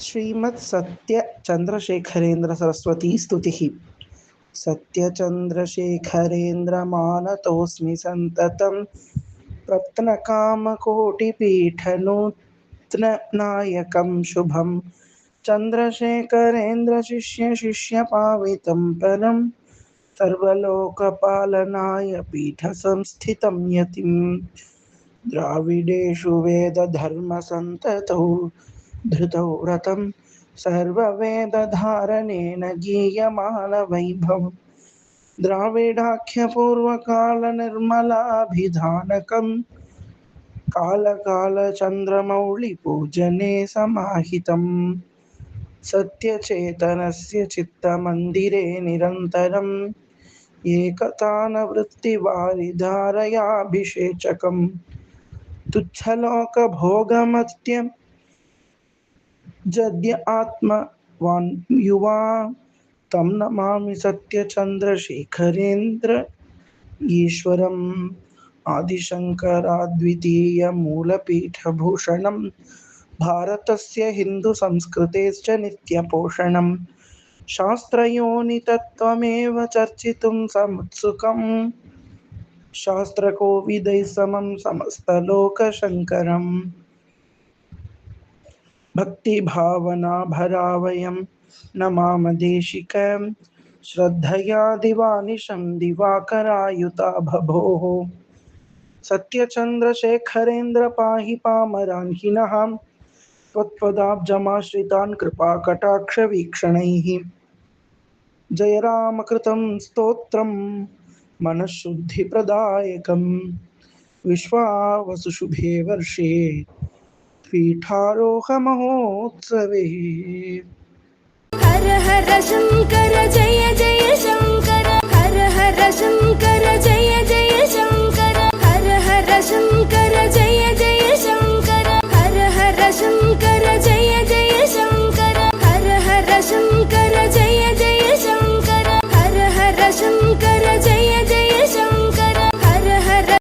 श्रीमत्सत्यचन्द्रशेखरेन्द्र सरस्वती स्तुतिः। सत्यचन्द्रशेखरेन्द्रमानतोऽस्मि सन्ततं प्रत्नकामकोटिपीठनूत्ननायकं शुभं चन्द्रशेखरेन्द्रशिष्यपावितं परं सर्वलोकपालनाय पीठसंस्थितं यतिं द्राविडेषु वेदधर्मसन्ततौ धृतौ रतं सर्ववेदधारणेन गीयमानवैभवम् द्राविडाख्यपूर्वकालनिर्मलाभिधानकं कालकालचन्द्रमौळिपूजने समाहितम् सत्यचेतनस्य चित्तमन्दिरे निरन्तरम् एकतानवृत्तिवारिधारयाभिषेचकम् तुच्छलोकभोगमत्यजद्य आत्मवान् युवा तं नमामि सत्यचन्द्रशेखरेन्द्र ईश्वरम् आदिशङ्कराद्वितीयमूलपीठभूषणं भारतस्य हिन्दुसंस्कृतेश्च नित्यपोषणं शास्त्रयोनितत्त्वमेव चर्चितुं समुत्सुकं शास्त्रकोविदैः समं समस्तलोकशङ्करम् भक्तिभावनाभरावयं नमामदेशिकं श्रद्धया दिवानिशं दिवाकरायुता भभोः सत्यचन्द्रशेखरेन्द्र पाहि पामरान् हीनः त्वत्पदाब्जमाश्रितान् कृपाकटाक्षवीक्षणैः जय रामकृतं स्तोत्रं मनःशुद्धिप्रदायकं विश्वावसुशुभे वर्षे पीठारोहमहोत्सवे। हर हर शंकर जय जय